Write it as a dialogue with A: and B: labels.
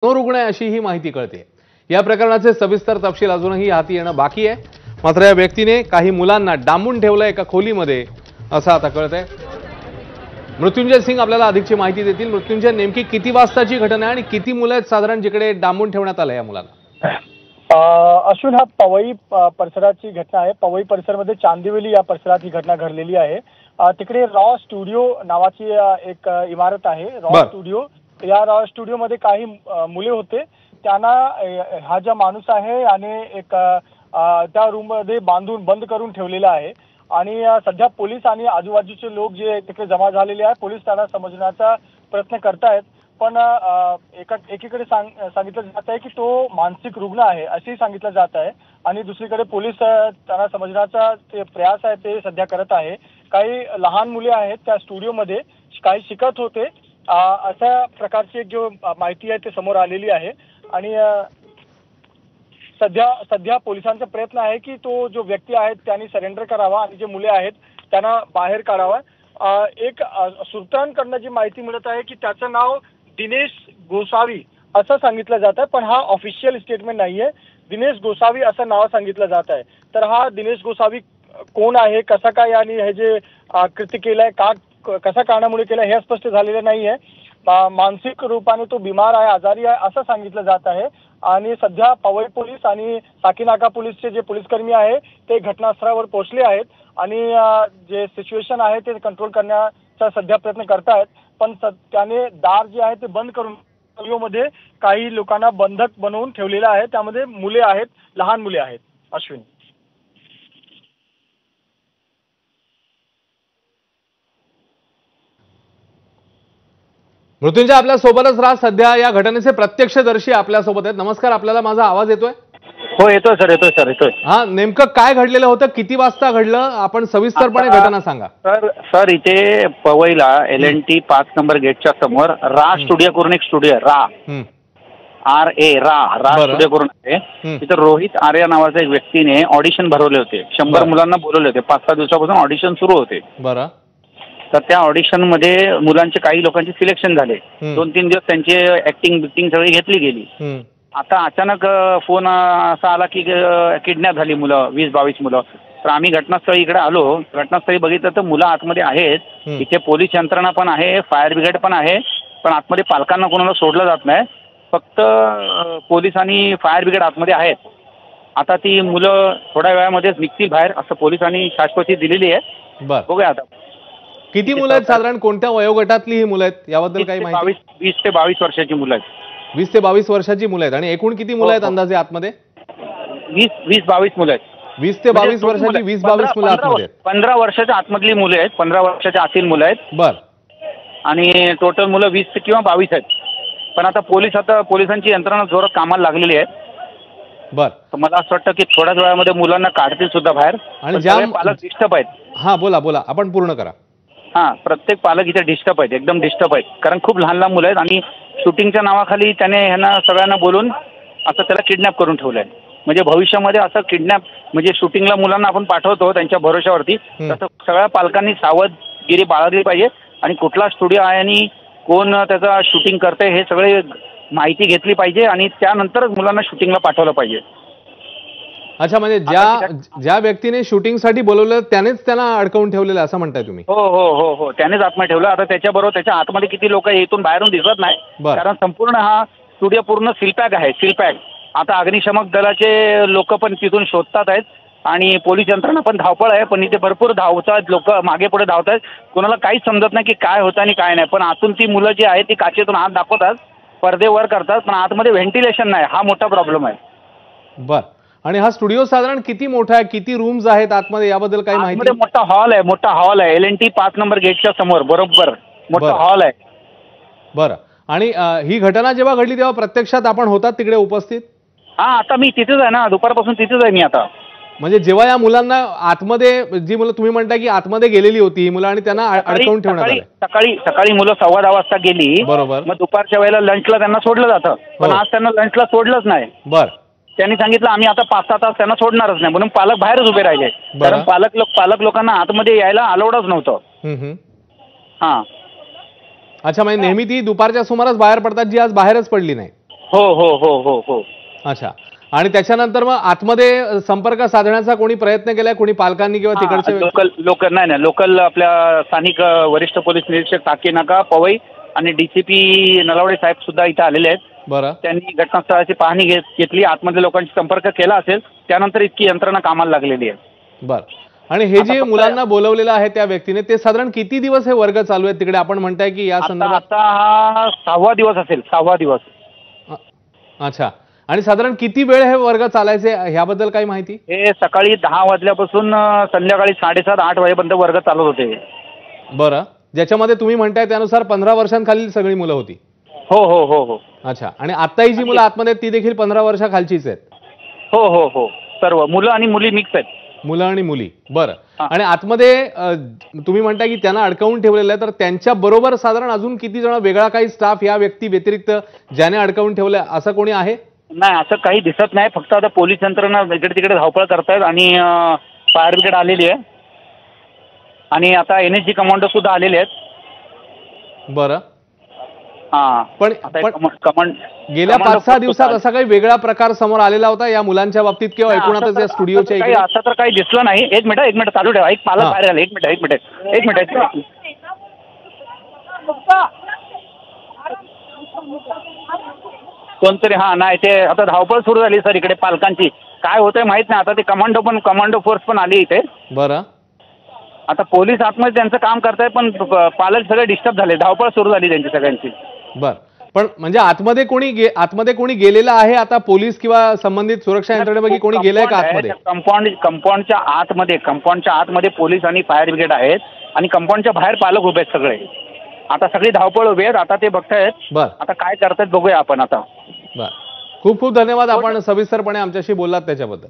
A: मनोरुग्ण आहे अशी ही माहिती कळते। या प्रकरणाचे सविस्तर तपशील अजूनही हाती येणं बाकी आहे। मात्र या व्यक्तीने काही मुलांना डांबून ठेवलंय एका खोलीमध्ये असं आता कळतंय। मृत्युंजय सिंग आपल्याला अधिकची माहिती देतील। मृत्युंजय, नेमकी किती वाजताची घटना आहे आणि किती मुलं आहेत साधारण जिकडे डांबून ठेवण्यात आलं या मुलांना?
B: अश्विन, हा पवई परिसराची घटना आहे। पवई परिसरामध्ये चांदिवली या परिसरात ही घटना घडलेली आहे। तिकडे रॉ स्टुडिओ नावाची एक इमारत आहे। रॉ स्टुडिओ, या रॉ स्टुडिओ मध्ये काही मुले होते। त्यांना हा जो माणूस आहे आणि एक त्या रूम मध्ये बांधून बंद करून ठेवलेला आहे आणि सध्या पोलीस आणि आजूबाजूचे लोक जे तिकडे जमा झालेले आहेत, पोलीस त्यांना समजण्याचा प्रयत्न करतायत। पण एकीकडे सांगितलं जात आहे की तो मानसिक रुग्ण आहे असेही सांगितलं जात आहे आणि दुसरीकडे पोलीस त्यांना समजण्याचा ते प्रयास आहे ते सध्या करत आहे। काही लहान मुले आहेत त्या स्टुडिओमध्ये, काही शिकत होते अशा प्रकारची जो माहिती आहे ते समोर आलेली आहे आणि सध्या पोलिसांचा प्रयत्न आहे की तो जो व्यक्ती आहे त्यांनी सरेंडर करावा आणि जे मुले आहेत त्यांना बाहेर काढावा। एक सूत्रांकडून जी माहिती मिळत आहे की त्याचं नाव दिनेश गोसावी असं सांगितलं जात आहे, पण हा ऑफिशियल स्टेटमेंट नाहीये। दिनेश गोसावी असं नाव सांगितलं जात आहे। तर हा दिनेश गोसावी कोण आहे, कसा काय आणि हे जे कृत्य केलंय का, कसा कारणामुळे केलं हे स्पष्ट झालेलं नाहीये। मानसिक रूपाने तो बिमार आहे, आजारी आहे असं सांगितलं जात आहे आणि सध्या पवई पोलीस आणि साकीनाका पोलीसचे जे पोलीसकर्मी आहे ते घटनास्थळावर पोहोचले आहेत आणि जे सिच्युएशन आहे ते कंट्रोल करण्याचा सध्या प्रयत्न करतायत। पण त्याने दार जे आहे ते बंद करून मध्ये काही लोकांना बंधक बनवून ठेवलेलं आहे, त्यामध्ये मुले आहेत, लहान मुले आहेत। अश्विन,
A: मृत्युंजय आपल्या सोबतच राहा। सध्या या घटनेचे प्रत्यक्षदर्शी आपल्या सोबत आहेत। नमस्कार, आपल्याला माझा आवाज येतोय?
C: हो, येतोय सर, येतोय सर, येतोय।
A: हा, नेमकं काय घडलेलं होतं, किती वाजता घडलं, आपण सविस्तरपणे घटना सांगा।
C: सर इथे पवईला LNT 5 नंबर गेटच्या समोर रा स्टुडिओ करून एक स्टुडिओ रा रा स्टुडिओ करून आहे। तिथे रोहित आर्या नावाच्या एक व्यक्तीने ऑडिशन भरवले होते। 100 मुलांना बोलवले होते। 5-6 दिवसापासून ऑडिशन सुरू होते।
A: बरं,
C: तर त्या ऑडिशन मध्ये मुलांचे काही लोकांचे सिलेक्शन झाले। 2-3 दिवस त्यांची ऍक्टिंग बिक्टिंग सगळी घेतली गेली। आता अचानक फोन असा आला की किडनॅप झाली मुलं, 20-22 मुलं। तर आम्ही घटनास्थळी इकडे आलो। घटनास्थळी बघितलं तर मुलं आतमध्ये आहेत। इथे पोलीस यंत्रणा पण आहे, फायर ब्रिगेड पण आहे, पण आतमध्ये पालकांना कोणाला सोडलं जात नाही। फक्त पोलीस आणि फायर ब्रिगेड आतमध्ये आहेत। आता ती मुलं थोड्या वेळामध्येच निघतील बाहेर असं पोलिसांनी शाश्वती दिलेली आहे। बघूया आता
A: किती मुलं आहेत साधारण, कोणत्या वयोगटातली ही मुलं आहेत याबद्दल काही माहिती?
C: 20 ते 22 वर्षाची मुलं आहेत।
A: 20 ते 22 वर्षाची मुलं आहेत आणि एकूण किती मुलं आहेत अंदाजे आतमध्ये?
C: 20-22 मुलं आहेत।
A: 20 ते 22 वर्षाची 20-22 मुलं आतमध्ये आहेत।
C: 15 वर्षाच्या आतमधली मुलं आहेत, 15 वर्षाच्या आतील मुलं आहेत।
A: बरं,
C: आणि टोटल मुलं 20 किंवा 22 आहेत। पण आता पोलिसांची यंत्रणा जोरात कामाला लागलेली आहे।
A: बरं,
C: मला असं वाटतं की थोड्याच वेळामध्ये मुलांना काढतील सुद्धा बाहेर आणि ज्या पालक डिस्टर्ब आहेत।
A: हा, बोला, आपण पूर्ण करा।
C: हा, प्रत्येक पालक इथे डिस्टर्ब आहेत, एकदम डिस्टर्ब आहेत, कारण खूप लहान लहान मुलं आहेत आणि शूटिंगच्या नावाखाली त्याने ह्यांना सगळ्यांना बोलून असं त्याला किडनॅप करून ठेवलंय। म्हणजे भविष्यामध्ये असं किडनॅप म्हणजे शूटिंगला मुलांना आपण पाठवतो त्यांच्या भरोश्यावरती, तसं सगळ्या पालकांनी सावधगिरी बाळगली पाहिजे आणि कुठला स्टुडिओ आहे आणि कोण त्याचा शूटिंग करतंय हे सगळे माहिती घेतली पाहिजे आणि त्यानंतरच मुलांना शूटिंगला पाठवलं पाहिजे।
A: अच्छा, म्हणजे ज्या व्यक्तीने शूटिंगसाठी बोलवलं त्यानेच त्यांना अडकवून ठेवलेलं असं म्हणताय तुम्ही?
C: हो, त्यानेच आतमध्ये ठेवलं। आता त्याच्याबरोबर त्याच्या आतमध्ये किती लोक इथून बाहेरून दिसत नाही, कारण संपूर्ण हा स्टुडिओ पूर्ण सीलपॅक आहे, सीलपॅक। आता अग्निशमक दलाचे लोक पण तिथून शोधतात आहेत आणि पोलीस यंत्रणा पण धावपळ आहे, पण इथे भरपूर धावतात लोक, मागे पुढे धावत आहेत। कोणाला काहीच समजत नाही की काय होतं आणि काय नाही। पण आतून ती मुलं जी आहेत ती काचेतून हात दाखवतात, पडदे वर करतात, पण आतमध्ये व्हेंटिलेशन नाही, हा मोठा प्रॉब्लेम आहे।
A: बरं, आणि हा स्टुडिओ साधारण किती मोठा आहे, किती रूम्स आहेत आतमध्ये याबद्दल काही माहिती?
C: मोठा हॉल आहे, LNT 5 नंबर गेटच्या समोर बरोबर मोठा हॉल आहे।
A: बरं, आणि ही घटना जेव्हा घडली तेव्हा प्रत्यक्षात आपण होतात तिकडे उपस्थित?
C: हा, आता मी तिथेच आहे ना, दुपारपासून तिथेच आहे मी आता।
A: म्हणजे जेव्हा या मुलांना आतमध्ये, जी मुलं तुम्ही म्हणताय की आतमध्ये गेलेली होती ही मुलं आणि त्यांना अडकवून ठेवण्यात आलं?
C: सकाळी मुलं 10:15 वाजता गेली,
A: बरोबर।
C: मग दुपारच्या वेळेला लंचला त्यांना सोडलं जातं, पण आज त्यांना लंचला सोडलंच नाही।
A: बरं,
C: त्यांनी सांगितलं आम्ही आता 5-6 तास त्यांना सोडणारच नाही, म्हणून पालक बाहेरच उभे राहिले, कारण पालक लोकांना आतमध्ये यायला अलाउडच नव्हतं। हा,
A: अच्छा, म्हणजे नेहमी ती दुपारच्या सुमारास बाहेर पडतात, जी आज बाहेरच पडली नाही?
C: हो हो हो हो हो.
A: अच्छा. आणि त्याच्यानंतर मग आतमध्ये संपर्क साधण्याचा कोणी प्रयत्न केलाय, कोणी पालकांनी किंवा तिकडच्या
C: लोकल नाही लोकल आपल्या स्थानिक वरिष्ठ पोलीस निरीक्षक टाकेनाका पवई आणि डीसीपी नलावडे साहेब सुद्धा इथे आलेले आहेत.
A: बरं.
C: त्यांनी घटनास्थळाची पाहणी घेतली, आतमधल्या लोकांशी संपर्क केला असेल, त्यानंतर इतकी यंत्रणा कामाला लागलेली आहे.
A: बरं. आणि हे जे मुलांना बोलवलेलं आहे त्या व्यक्तीने, ते साधारण किती दिवस हे वर्ग चालू आहेत तिकडे? आपण म्हणताय की या संदर्भात
C: आता हा 6वा दिवस असेल, 6वा दिवस.
A: अच्छा. आणि साधारण किती वेळ हे वर्ग चालायचे ह्याबद्दल काही माहिती?
C: हे सकाळी 10 वाजल्यापासून संध्याकाळी 7:30-8 वाजेपर्यंत वर्ग चालत होते.
A: बरं. ज्याच्यामध्ये तुम्ही म्हणताय त्यानुसार 15 वर्षांखालील सगळी मुलं होती?
C: हो हो हो हो.
A: अच्छा. आणि आत्ताही जी मुलं आतमध्ये ती देखील 15 वर्षाखालचीच आहेत?
C: हो हो हो. सर्व मुलं आणि मुली मिक्स आहेत.
A: मुलं आणि मुली. बरं. आणि आतमध्ये तुम्ही म्हणताय की त्यांना अडकवून ठेवलेलं आहे, तर त्यांच्या बरोबर साधारण अजून किती जण, वेगळा काही स्टाफ या व्यक्ती व्यतिरिक्त ज्याने अडकवून ठेवलंय असं कोणी आहे?
C: नाही, असं काही दिसत नाही. फक्त आता पोलीस यंत्रणा इकडे तिकडे धावपळ करतायत आणि फायर ब्रिगेड आलेली आहे आणि आता NSG कमांडो सुद्धा आलेले आहेत.
A: बरं.
C: हां.
A: पण गेल्या 5-6 दिवसात असा काही वेगळा प्रकार समोर आलेला होता या मुलांच्या बाबतीत किंवा एकूणातच या स्टुडिओच्या इकडे?
C: असं तर काही दिसलं नाही. एक मिनिट चालू ठेवा. एक पालक बाहेर आला. एक मिनिट. कोणतरी नाही ते आता धावपळ सुरू झाली सर इकडे पालकांची. काय होतंय माहित नाही. आता ते कमांडो फोर्स पण आली इथे.
A: बरं.
C: आता पोलीस आतमध्ये त्यांचं काम करतायत, पण पालक सगळे डिस्टर्ब झाले. धावपळ सुरू झाली त्यांची सगळ्यांची.
A: बरं. पण म्हणजे आतमध्ये कोणी गेलेलं आहे आता? पोलीस किंवा संबंधित सुरक्षा यंत्रणेपैकी कोणी गेलंय का आतमध्ये?
C: कंपाऊंडच्या आतमध्ये पोलीस आणि फायर ब्रिगेड आहेत आणि कंपाऊंडच्या बाहेर पालक उभे आहेत सगळे. आता सगळी धावपळ उभी आहेत. आता ते बघतायत.
A: बरं.
C: आता काय करतायत बघूया आपण आता.
A: बरं. खूप खूप धन्यवाद. आपण सविस्तरपणे आमच्याशी बोललात त्याच्याबद्दल.